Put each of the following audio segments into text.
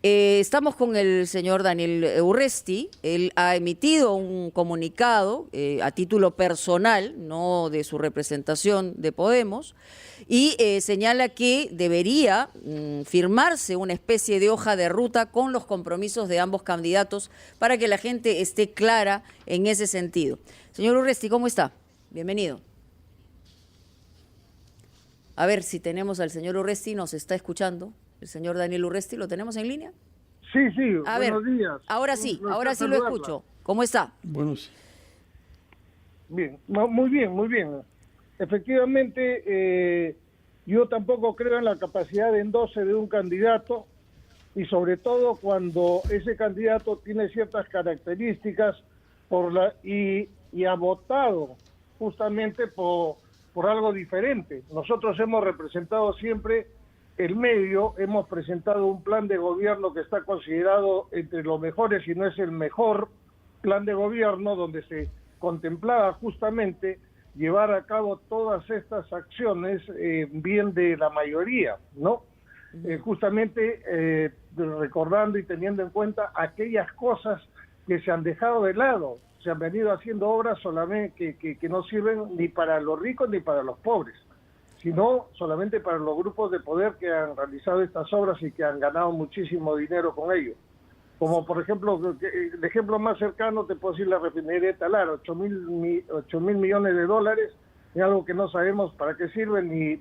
Estamos con el señor Daniel Urresti. Él ha emitido un comunicado a título personal, no de su representación de Podemos, y señala que debería firmarse una especie de hoja de ruta con los compromisos de ambos candidatos para que la gente esté clara en ese sentido. Señor Urresti, ¿cómo está? Bienvenido. A ver si tenemos al señor Urresti, nos está escuchando. El señor Daniel Urresti, ¿lo tenemos en línea? Sí, sí, buenos días. Ahora sí lo escucho. ¿Cómo está? Buenos. Bien, muy bien, muy bien. Efectivamente, yo tampoco creo en la capacidad de endose de un candidato, y sobre todo cuando ese candidato tiene ciertas características y ha votado justamente por algo diferente. Nosotros hemos representado siempre el medio, hemos presentado un plan de gobierno que está considerado entre los mejores, si no es el mejor plan de gobierno, donde se contemplaba justamente llevar a cabo todas estas acciones bien de la mayoría, ¿no? Justamente recordando y teniendo en cuenta aquellas cosas que se han dejado de lado. Se han venido haciendo obras solamente que no sirven ni para los ricos ni para los pobres, sino solamente para los grupos de poder que han realizado estas obras y que han ganado muchísimo dinero con ello. Como por ejemplo, el ejemplo más cercano te puedo decir la refinería de Talar, 8 mil millones de dólares, en algo que no sabemos para qué sirve ni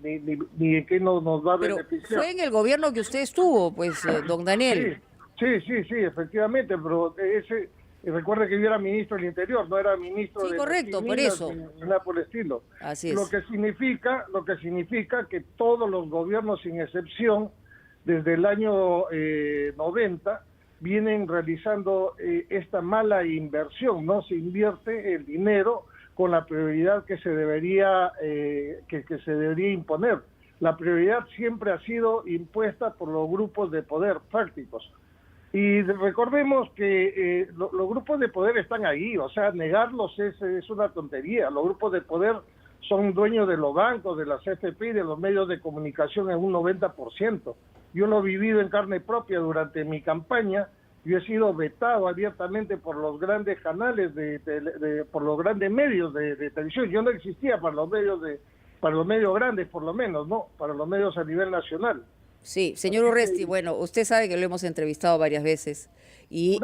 en qué nos va a beneficiar. Fue en el gobierno que usted estuvo, pues, don Daniel. Sí, efectivamente, pero recuerde que yo era ministro del Interior, no era ministro de correcto, por eso. Nada por el estilo. Así es. Lo que significa que todos los gobiernos, sin excepción, desde el año 90, vienen realizando esta mala inversión, ¿no? Se invierte el dinero con la prioridad que se debería que se debería imponer. La prioridad siempre ha sido impuesta por los grupos de poder fácticos. Y recordemos que los grupos de poder están ahí, o sea, negarlos es una tontería. Los grupos de poder son dueños de los bancos, de las FP y de los medios de comunicación en un 90%. Yo lo he vivido en carne propia durante mi campaña. Yo he sido vetado abiertamente por los grandes canales, por los grandes medios de televisión. Yo no existía para los medios grandes, por lo menos, ¿no? Para los medios a nivel nacional. Sí, señor Urresti, bueno, usted sabe que lo hemos entrevistado varias veces y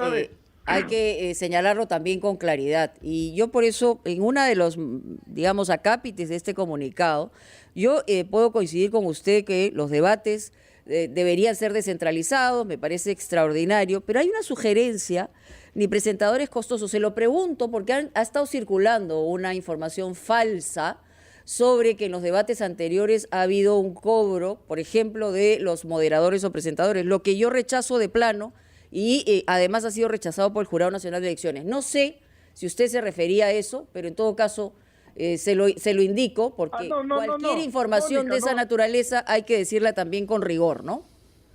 hay que señalarlo también con claridad. Y yo por eso, en una de los, digamos, acápites de este comunicado, yo puedo coincidir con usted que los debates deberían ser descentralizados, me parece extraordinario, pero hay una sugerencia, ni presentadores costosos, se lo pregunto porque ha estado circulando una información falsa sobre que en los debates anteriores ha habido un cobro, por ejemplo, de los moderadores o presentadores, lo que yo rechazo de plano y además ha sido rechazado por el Jurado Nacional de Elecciones. No sé si usted se refería a eso, pero en todo caso se lo indico, porque cualquier información Mónica, de esa naturaleza hay que decirla también con rigor, ¿no?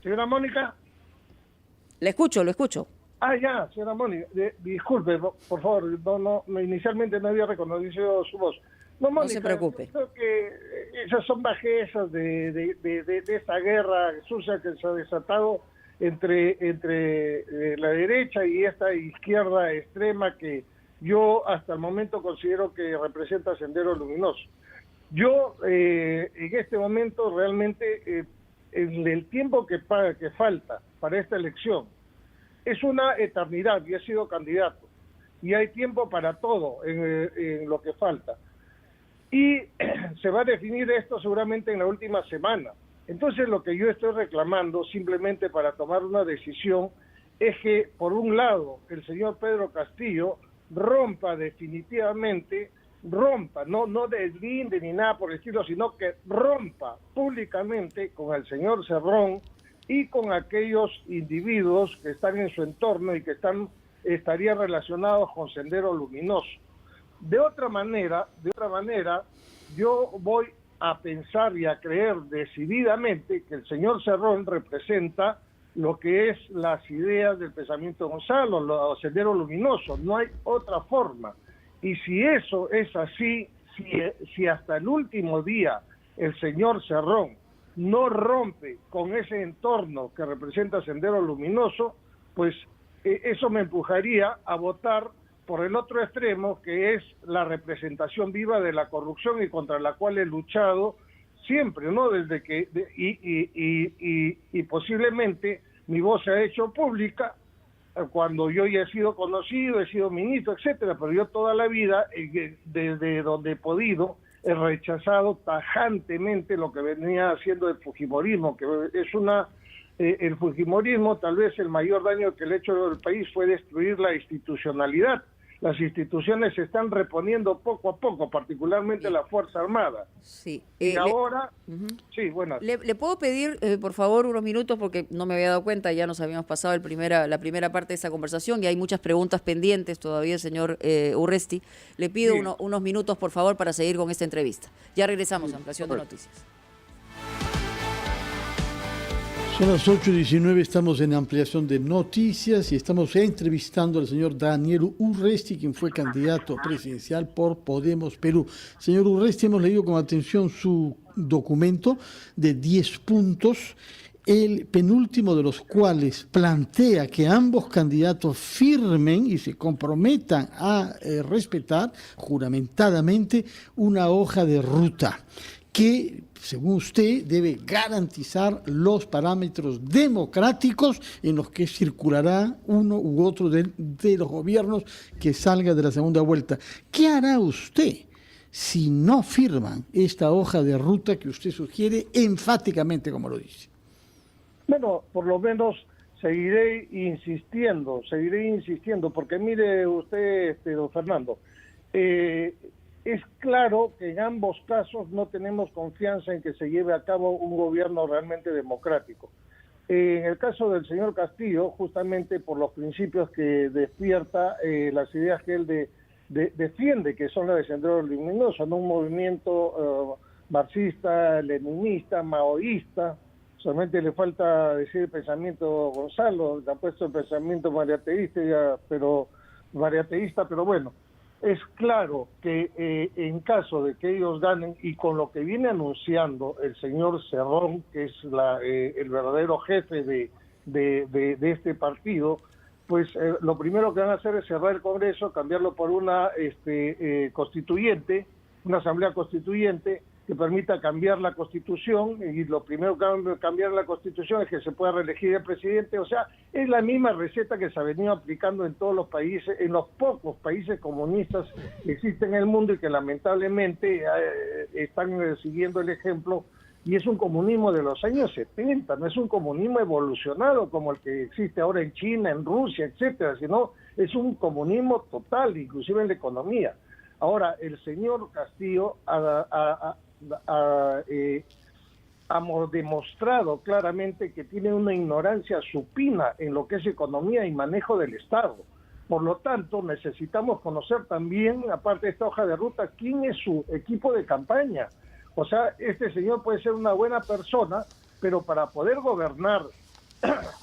Señora Mónica. Lo escucho. Ya, señora Mónica, disculpe, por favor, inicialmente no había reconocido su voz. No, Mónica, no se preocupe. Creo que esas son bajezas de esta guerra sucia que se ha desatado entre la derecha y esta izquierda extrema que yo hasta el momento considero que representa Sendero Luminoso. Yo en este momento realmente en el tiempo que falta para esta elección es una eternidad. Yo he sido candidato y hay tiempo para todo en lo que falta. Y se va a definir esto seguramente en la última semana. Entonces lo que yo estoy reclamando simplemente para tomar una decisión es que, por un lado, el señor Pedro Castillo rompa definitivamente, no deslinde ni nada por el estilo, sino que rompa públicamente con el señor Cerrón y con aquellos individuos que están en su entorno y que estarían relacionados con Sendero Luminoso. De otra manera, yo voy a pensar y a creer decididamente que el señor Cerrón representa lo que es las ideas del pensamiento Gonzalo, los Sendero Luminoso. No hay otra forma. Y si eso es así, si hasta el último día el señor Cerrón no rompe con ese entorno que representa Sendero Luminoso, pues eso me empujaría a votar por el otro extremo, que es la representación viva de la corrupción y contra la cual he luchado siempre, ¿no? Desde que y posiblemente mi voz se ha hecho pública cuando yo ya he sido conocido, he sido ministro, etcétera, pero yo toda la vida, desde donde he podido, he rechazado tajantemente lo que venía haciendo el fujimorismo, que es el fujimorismo, tal vez el mayor daño que le ha hecho al país fue destruir la institucionalidad. Las instituciones se están reponiendo poco a poco, particularmente la Fuerza Armada. Sí. Y ahora, sí, bueno. ¿Le puedo pedir, por favor, unos minutos? Porque no me había dado cuenta, ya nos habíamos pasado la primera parte de esta conversación y hay muchas preguntas pendientes todavía, señor Urresti. Le pido unos minutos, por favor, para seguir con esta entrevista. Ya regresamos a Ampliación de Noticias. Son las 8:19, estamos en Ampliación de Noticias y estamos entrevistando al señor Daniel Urresti, quien fue candidato presidencial por Podemos Perú. Señor Urresti, hemos leído con atención su documento de 10 puntos, el penúltimo de los cuales plantea que ambos candidatos firmen y se comprometan a respetar juramentadamente una hoja de ruta que, según usted, debe garantizar los parámetros democráticos en los que circulará uno u otro de los gobiernos que salga de la segunda vuelta. ¿Qué hará usted si no firman esta hoja de ruta que usted sugiere enfáticamente, como lo dice? Bueno, por lo menos seguiré insistiendo, porque mire usted, don Fernando, es claro que en ambos casos no tenemos confianza en que se lleve a cabo un gobierno realmente democrático. En el caso del señor Castillo, justamente por los principios que despierta, las ideas que él defiende, que son las de Sendero Luminoso, ¿no? Un movimiento marxista, leninista, maoísta. Solamente le falta decir el pensamiento Gonzalo, le ha puesto el pensamiento mariateísta, pero bueno. Es claro que en caso de que ellos ganen, y con lo que viene anunciando el señor Cerrón, que es el verdadero jefe de este partido, pues lo primero que van a hacer es cerrar el Congreso, cambiarlo por una constituyente, una asamblea constituyente que permita cambiar la Constitución, y lo primero que van a cambiar la Constitución es que se pueda reelegir el presidente. O sea, es la misma receta que se ha venido aplicando en todos los países, en los pocos países comunistas que existen en el mundo y que lamentablemente están siguiendo el ejemplo, y es un comunismo de los años 70, no es un comunismo evolucionado como el que existe ahora en China, en Rusia, etcétera, sino es un comunismo total, inclusive en la economía. Ahora, el señor Castillo ha demostrado claramente que tiene una ignorancia supina en lo que es economía y manejo del Estado. Por lo tanto, necesitamos conocer también, aparte de esta hoja de ruta, quién es su equipo de campaña. O sea, este señor puede ser una buena persona, pero para poder gobernar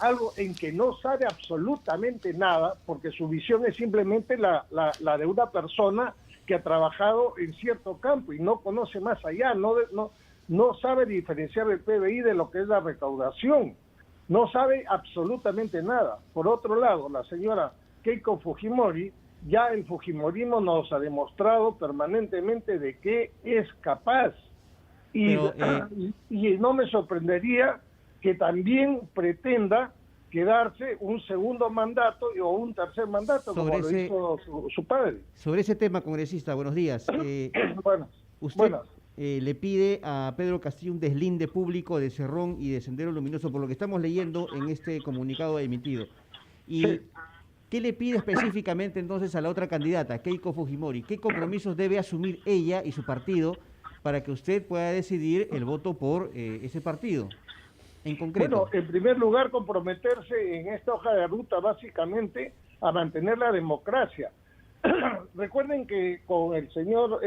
algo en que no sabe absolutamente nada, porque su visión es simplemente la de una persona que ha trabajado en cierto campo y no conoce más allá, no sabe diferenciar el PBI de lo que es la recaudación, no sabe absolutamente nada. Por otro lado, la señora Keiko Fujimori, ya el fujimorismo nos ha demostrado permanentemente de qué es capaz, y no me sorprendería que también pretenda quedarse un segundo mandato o un tercer mandato, como lo hizo su padre. Sobre ese tema, congresista, buenos días. Usted le pide a Pedro Castillo un deslinde público de Cerrón y de Sendero Luminoso, por lo que estamos leyendo en este comunicado emitido. ¿Y qué le pide específicamente entonces a la otra candidata, Keiko Fujimori? ¿Qué compromisos debe asumir ella y su partido para que usted pueda decidir el voto por ese partido? En concreto. Bueno, en primer lugar, comprometerse en esta hoja de ruta básicamente a mantener la democracia. Recuerden que con el señor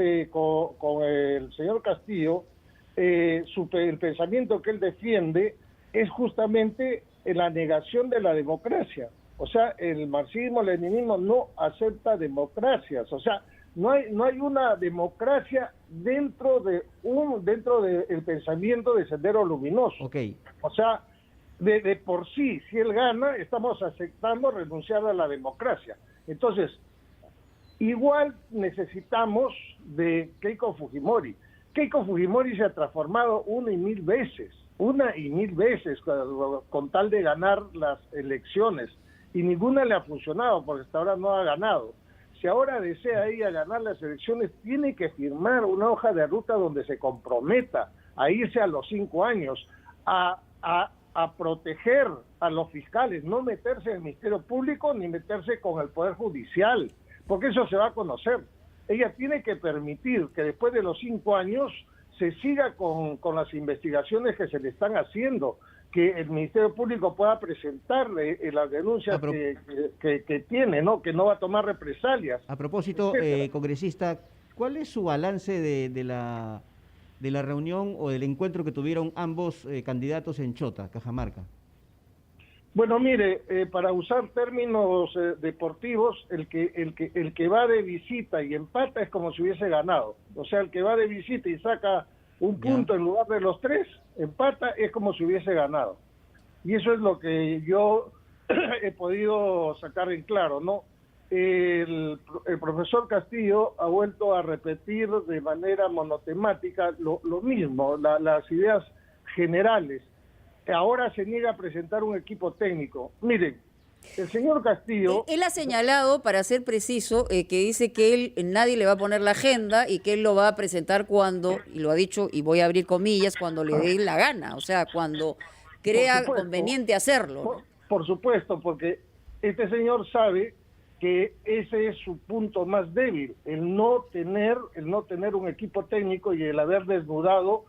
Castillo, el pensamiento que él defiende es justamente la negación de la democracia. O sea, el marxismo-leninismo no acepta democracias. O sea, no hay una democracia dentro del pensamiento de Sendero Luminoso. Okay. O sea, de por sí, si él gana, estamos aceptando renunciar a la democracia. Entonces, igual necesitamos de Keiko Fujimori. Keiko Fujimori se ha transformado una y mil veces con tal de ganar las elecciones, y ninguna le ha funcionado porque hasta ahora no ha ganado. Si ahora desea ella ganar las elecciones, tiene que firmar una hoja de ruta donde se comprometa a irse a los 5 años, a proteger a los fiscales, no meterse en el Ministerio Público ni meterse con el Poder Judicial, porque eso se va a conocer. Ella tiene que permitir que después de los 5 años se siga con las investigaciones que se le están haciendo, que el Ministerio Público pueda presentarle las denuncias que tiene, ¿no? Que no va a tomar represalias. A propósito, congresista, ¿cuál es su balance de la reunión o del encuentro que tuvieron ambos candidatos en Chota, Cajamarca? Bueno, mire, para usar términos deportivos, el que va de visita y empata es como si hubiese ganado. O sea, el que va de visita y saca un punto en lugar de los 3, empata, es como si hubiese ganado. Y eso es lo que yo he podido sacar en claro, ¿no? El profesor Castillo ha vuelto a repetir de manera monotemática lo mismo, las ideas generales. Ahora se niega a presentar un equipo técnico. Miren, el señor Castillo... Él ha señalado, para ser preciso, que dice que nadie le va a poner la agenda y que él lo va a presentar cuando, y lo ha dicho, y voy a abrir comillas, cuando le dé la gana, o sea, cuando crea conveniente hacerlo, ¿no? Por supuesto, porque este señor sabe que ese es su punto más débil, el no tener un equipo técnico y el haber desnudado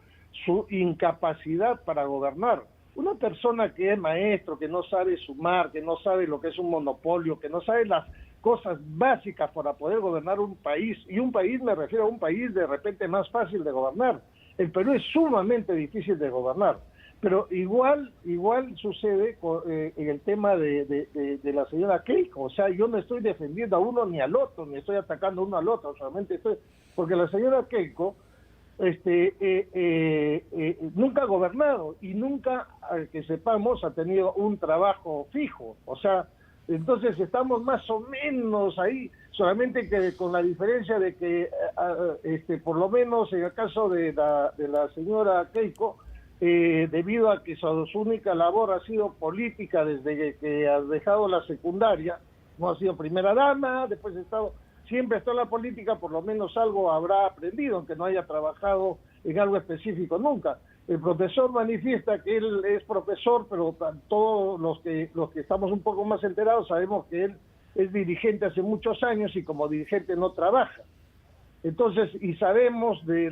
su incapacidad para gobernar. Una persona que es maestro, que no sabe sumar, que no sabe lo que es un monopolio, que no sabe las cosas básicas para poder gobernar un país, y un país me refiero a un país de repente más fácil de gobernar. El Perú es sumamente difícil de gobernar, pero igual sucede en el tema de la señora Keiko. O sea, yo no estoy defendiendo a uno ni al otro, ni estoy atacando uno al otro, solamente porque la señora Keiko nunca ha gobernado y nunca, que sepamos, ha tenido un trabajo fijo. O sea, entonces estamos más o menos ahí, solamente que con la diferencia de que por lo menos en el caso de la señora Keiko, debido a que su única labor ha sido política desde que ha dejado la secundaria, no ha sido primera dama, después siempre está en la política, por lo menos algo habrá aprendido, aunque no haya trabajado en algo específico nunca. El profesor manifiesta que él es profesor, pero todos los que estamos un poco más enterados sabemos que él es dirigente hace muchos años y como dirigente no trabaja. Entonces, y sabemos de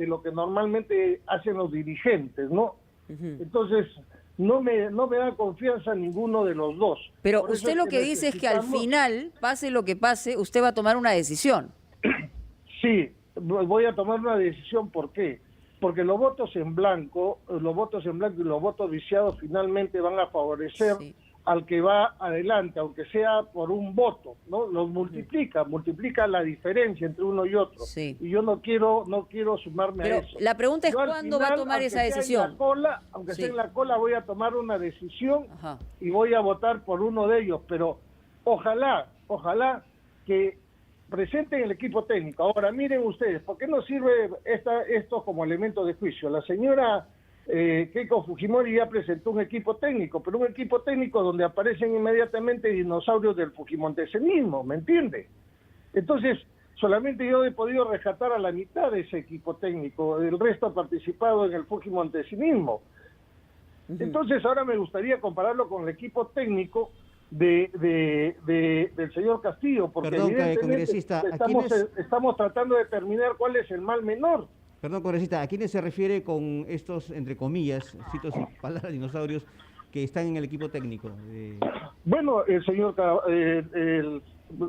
lo que normalmente hacen los dirigentes, ¿no? Uh-huh. Entonces, no me da confianza ninguno de los dos. Pero usted lo que dice es que al final, pase lo que pase, usted va a tomar una decisión. Sí, voy a tomar una decisión. ¿Por qué? Porque los votos en blanco y los votos viciados finalmente van a favorecer al que va adelante, aunque sea por un voto, ¿no? Los multiplica la diferencia entre uno y otro. Sí. Y yo no quiero sumarme a eso. La pregunta es cuándo va a tomar esa decisión. Aunque esté en la cola, voy a tomar una decisión. Ajá. Y voy a votar por uno de ellos, pero ojalá que presenten el equipo técnico. Ahora, miren ustedes, ¿por qué no sirve esto como elemento de juicio? La señora Keiko Fujimori ya presentó un equipo técnico, pero un equipo técnico donde aparecen inmediatamente dinosaurios del fujimontesinismo, ¿me entiende? Entonces, solamente yo he podido rescatar a la mitad de ese equipo técnico, el resto ha participado en el fujimontesinismo. Uh-huh. Entonces, ahora me gustaría compararlo con el equipo técnico del señor Castillo, porque perdón, congresista, estamos tratando de determinar cuál es el mal menor. Perdón, congresista, ¿a quiénes se refiere con estos, entre comillas, cito sus palabras, dinosaurios, que están en el equipo técnico? Bueno, el señor...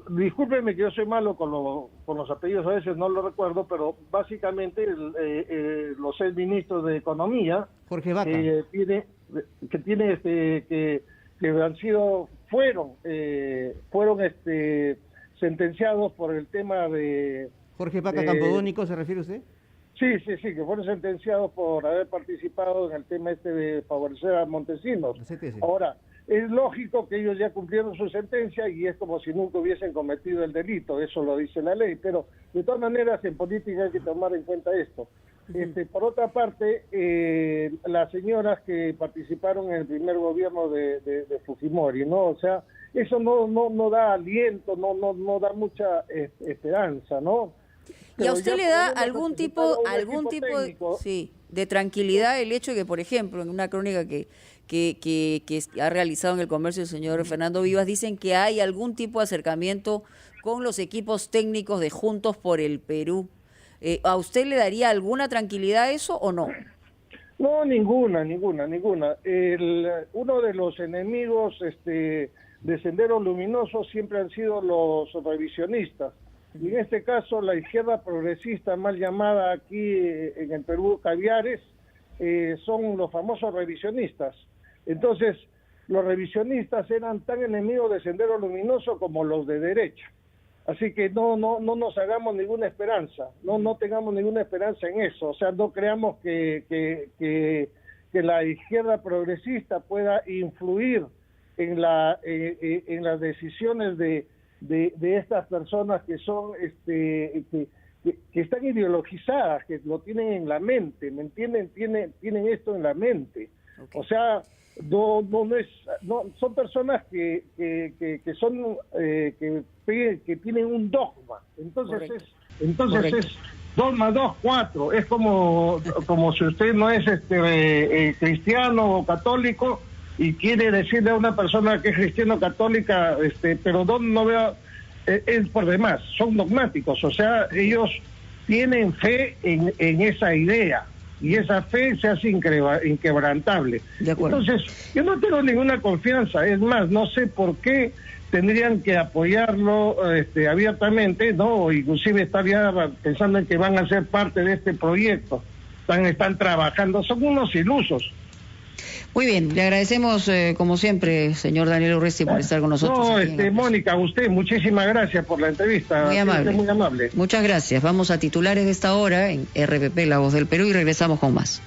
discúlpeme que yo soy malo con los apellidos, a veces no lo recuerdo, pero básicamente los exministros de Economía... Jorge Vaca. Fueron sentenciados por el tema de Jorge Paca Campodónico, ¿se refiere usted? Sí, que fueron sentenciados por haber participado en el tema de favorecer a Montesinos. Ahora, es lógico que ellos ya cumplieron su sentencia y es como si nunca hubiesen cometido el delito, eso lo dice la ley, pero de todas maneras en política hay que tomar en cuenta esto. Por otra parte, las señoras que participaron en el primer gobierno de Fujimori, ¿no? O sea, eso no da aliento, no da mucha esperanza, ¿no? ¿Y a usted le da algún tipo de tranquilidad el hecho de que, por ejemplo, en una crónica que ha realizado en El Comercio el señor Fernando Vivas, dicen que hay algún tipo de acercamiento con los equipos técnicos de Juntos por el Perú? ¿A usted le daría alguna tranquilidad eso o no? No, ninguna. Uno de los enemigos de Sendero Luminoso siempre han sido los revisionistas. Y en este caso la izquierda progresista, mal llamada aquí en el Perú caviares, son los famosos revisionistas. Entonces, los revisionistas eran tan enemigos de Sendero Luminoso como los de derecha. Así que no nos hagamos ninguna esperanza, no tengamos ninguna esperanza en eso. O sea, no creamos que la izquierda progresista pueda influir en las decisiones de estas personas que son que están ideologizadas, que lo tienen en la mente, ¿me entienden? Tienen esto en la mente. Okay. O sea, son personas que tienen un dogma. Entonces es 2 más 2, 4. Es como si usted no es cristiano o católico y quiere decirle a una persona que es cristiano católica, pero no vea, es por demás, son dogmáticos, o sea, ellos tienen fe en esa idea, y esa fe se hace inquebrantable. Entonces, yo no tengo ninguna confianza, es más, no sé por qué tendrían que apoyarlo abiertamente, ¿no? Inclusive estar ya pensando en que van a ser parte de este proyecto, están trabajando, son unos ilusos. Muy bien, le agradecemos como siempre, señor Daniel Urresti, por estar con nosotros. No, Mónica, a usted, muchísimas gracias por la entrevista. Muy amable. Muy amable. Muchas gracias. Vamos a titulares de esta hora en RPP, La Voz del Perú, y regresamos con más.